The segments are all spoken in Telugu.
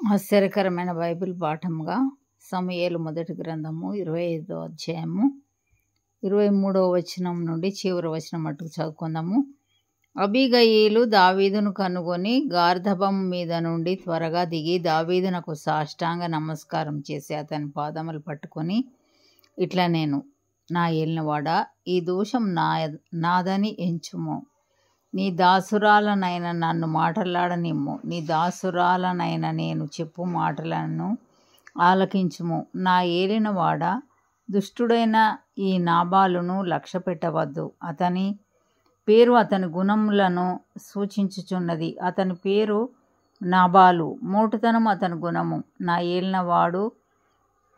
ఆశ్చర్యకరమైన బైబిల్ పాఠముగా సమూయేలు మొదటి గ్రంథము 25వ అధ్యాయము 23వ వచనం నుండి చివరి వచనం మట్టుకు చదువుకుందాము. అబీగయీలు దావీదును కనుగొని గార్ధబం మీద నుండి త్వరగా దిగి దావీదునకు సాష్టాంగ నమస్కారం చేసి అతని పాదములు పట్టుకొని ఇట్లా నేను నా ఏలినవాడా, ఈ దోషం నాదని ఎంచుము. నీ దాసురాలనైన నన్ను మాటలాడనిమ్ము. నీ దాసురాలనైన నేను చెప్పు మాటలను ఆలకించుము. నా ఏలినవాడ, దుష్టుడైన ఈ నాబాలును లక్ష్య పెట్టవద్దు. అతని పేరు అతని గుణములను సూచించుచున్నది. అతని పేరు నాబాలు, మోటుతనం అతని గుణము. నా ఏలినవాడు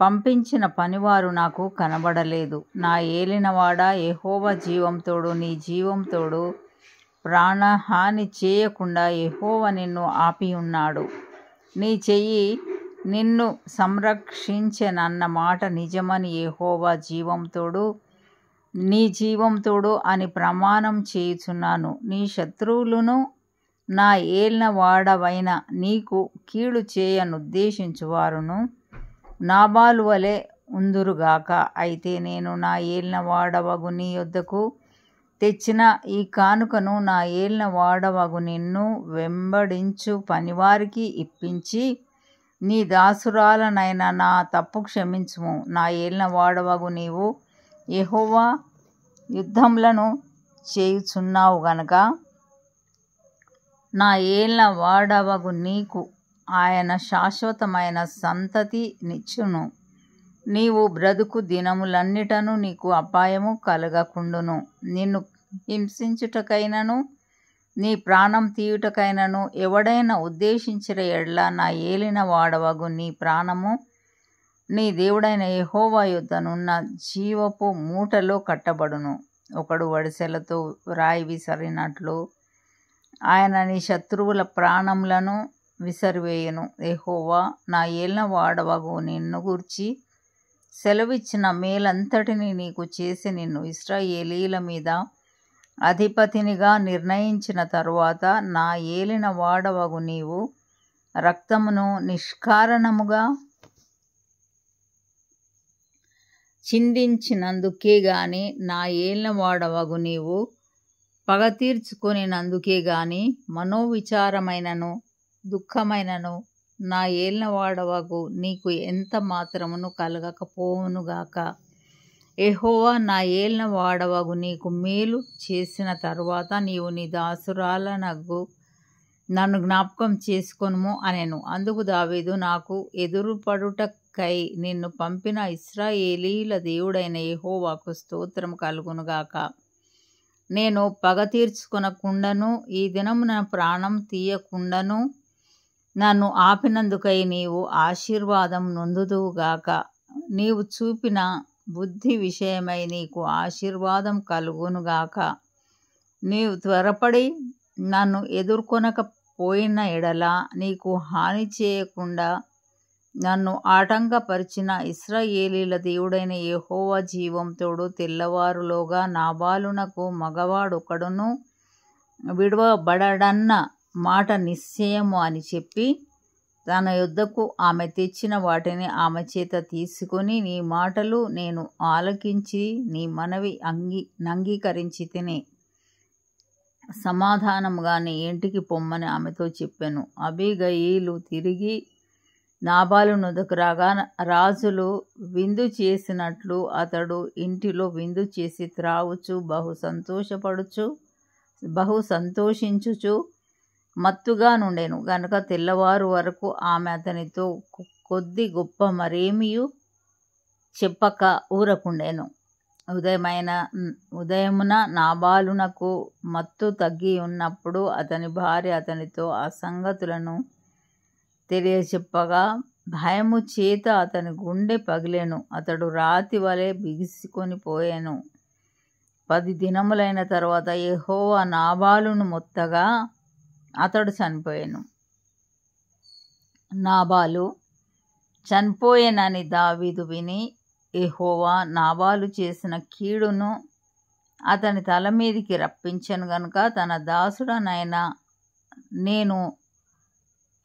పంపించిన పనివారు నాకు కనబడలేదు. నా ఏలినవాడ, యెహోవా జీవంతోడు, నీ జీవంతోడు ప్రాణహాని చేయకుండా యెహోవా నిన్ను ఆపియున్నాడు. నీ చెయ్యి నిన్ను సంరక్షించెనన్న మాట నిజమని యెహోవా జీవంతోడు, నీ జీవంతోడు అని ప్రమాణం చేయుచున్నాను. నీ శత్రువులను నా ఏలినవాడవైన నీకు కీడు చేయనుద్దేశించువారును నాబాలు వలె ఉందురుగాక. అయితే నేను నా ఏలినవాడవగు నీ యొద్దకు తెచ్చిన ఈ కానుకను నా ఏలినవాడవగు నిన్ను వెంబడించు పనివారికి ఇప్పించి నీ దాసురాలనైన నా తప్పు క్షమించుము. నా ఏలినవాడవగు నీవు యెహోవా యుద్ధములను చేయుచున్నావు గనుక నా ఏలినవాడవగు నీకు ఆయన శాశ్వతమైన సంతతి నిచ్చును. నీవు బ్రతుకు దినములన్నిటను నీకు అపాయము కలగకుండును. నిన్ను హింసించుటకైనను నీ ప్రాణం తీయుటకైనను ఎవడైనా ఉద్దేశించిన ఎడల నా ఏలిన వాడవగు నీ ప్రాణము నీ దేవుడైన యెహోవా యొద్దనున్న జీవపు మూటలో కట్టబడును. ఒకడు వడిసెలతో రాయి విసరినట్లు ఆయన నీ శత్రువుల ప్రాణములను విసరివేయును. యెహోవా నా ఏలిన వాడవగు నిన్ను గూర్చి సెలవిచ్చిన మేలంతటిని నీకు చేసి నిన్ను ఇశ్రాయేలీల మీద అధిపతినిగా నిర్ణయించిన తరువాత నా ఏలిన వాడవగు నీవు రక్తమును నిష్కారణముగా చిందించినందుకే గాని, నా ఏలిన వాడవగు నీవు పగ తీర్చుకొనినందుకే గాని మనోవిచారమైనను దుఃఖమైనను నా ఏలిన వాడవగు నీకు ఎంత మాత్రమును కలగకపోవునుగాక. యెహోవా నా ఏలిన వాడవగు నీకు మేలు చేసిన తరువాత నీవు నీ దాసురాలనగు నన్ను జ్ఞాపకం చేసుకొనుము అనెను. అందుకు దావీదు, నాకు ఎదురుపడుటకై నిన్ను పంపిన ఇశ్రాయేలీల దేవుడైన యెహోవాకు స్తోత్రం కలుగునుగాక. నేను పగ తీర్చుకొనకుండాను ఈ దినమున ప్రాణం తీయకుండాను నన్ను ఆపినందుకై నీవు ఆశీర్వాదం నొందుదువుగాక. నీవు చూపిన బుద్ధి విషయమై నీకు ఆశీర్వాదం కలుగునుగాక. నీవు త్వరపడి నన్ను ఎదుర్కొనకపోయిన ఎడల నీకు హాని చేయకుండా నన్ను ఆటంకపరిచిన ఇశ్రాయేలీల దేవుడైన యెహోవా జీవంతోడు తెల్లవారులోగా నాబాలునకు మగవాడొకడును విడువబడడన్న మాట నిశ్చయము అని చెప్పి తన యొద్దకు ఆమె తెచ్చిన వాటిని ఆమె చేత తీసుకొని, నీ మాటలు నేను ఆలకించి నీ మనవి అంగీకరించి తిని సమాధానముగా నీ ఇంటికి పొమ్మని ఆమెతో చెప్పాను. అబీగయీలు తిరిగి నాబాలు నొద్దకు రాగా రాజులు విందు చేసినట్లు అతడు ఇంటిలో విందు చేసి త్రాగుచు బహు సంతోషించుచు మత్తుగా నుండెను గనుక తెల్లవారు వరకు ఆమె అతనితో కొద్ది గొప్ప మరేమియు చెప్పక ఊరకుండెను. ఉదయమున నాబాలునకు మత్తు తగ్గి ఉన్నప్పుడు అతని భార్య అతనితో ఆ సంగతులను తెలియచెప్పగా భయము చేత అతని గుండె పగిలెను. అతడు రాతి వలె బిగుసుకొని పోయాను. 10 దినములైన తరువాత యెహోవా నాబాలును మొత్తగా అతడు చనిపోయాను. నాబాలు చనిపోయేనని దావీదు విని యెహోవా నాబాలు చేసిన కీడును అతని తల మీదికి రప్పించెను గనుక తన దాసుడనైన నేను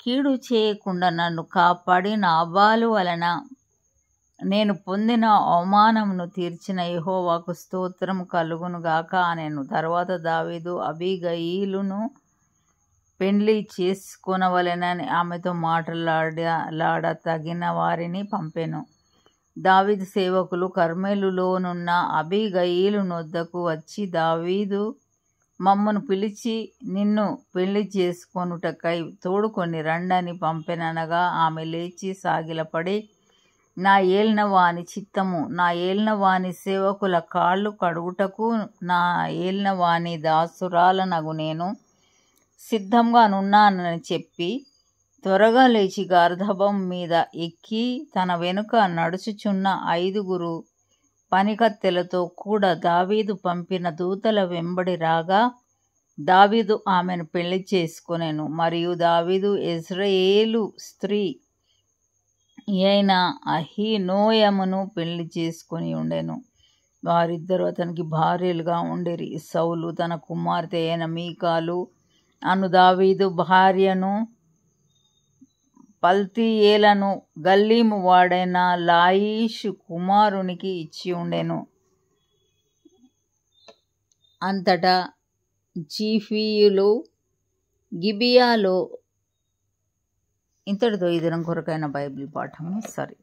కీడు చేయకుండా నన్ను కాపాడి నాబాలు వలన నేను పొందిన అవమానమును తీర్చిన యెహోవాకు స్తోత్రం కలుగునుగాక అనెను. తర్వాత దావీదు అబీగయీలును పెండ్లి చేసుకొనవలెనని ఆమెతో మాటలాడ తగిన వారిని పంపెను. దావీదు సేవకులు కర్మెలులోనున్న అబీగయీలు నొద్దకు వచ్చి, దావీదు మమ్మను పిలిచి నిన్ను పెళ్లి చేసుకొనుటకై తోడుకొని రండని పంపెననగా ఆమె లేచి సాగిలపడి, నా ఏలినవాని చిత్తము, నా ఏలినవాని సేవకుల కాళ్ళు కడుగుటకు నా ఏలినవాని దాసురాలనగు నేను సిద్ధంగా నున్నానని చెప్పి త్వరగా లేచి గార్ధబం మీద ఎక్కి తన వెనుక నడుచుచున్న 5 పనికత్తెలతో కూడా దావీదు పంపిన దూతల వెంబడి రాగా దావీదు ఆమెను పెళ్లి చేసుకొనెను. మరియు దావీదు యెజ్రెయేలు స్త్రీ అయిన అహీనోయమును పెళ్లి చేసుకొని ఉండెను. వారిద్దరూ అతనికి భార్యలుగా ఉండిరి. సౌలు తన కుమార్తె అయిన మీకాలు అను దావీదు భార్యను పల్తీయేలను గల్లీము వాడైన లాయిషు కుమారునికి ఇచ్చి ఉండెను. అంతటా జీఫీయులు గిబియాలో ఇంతటితో ఈ దినం కొరకైన బైబిల్ పాఠము సరి.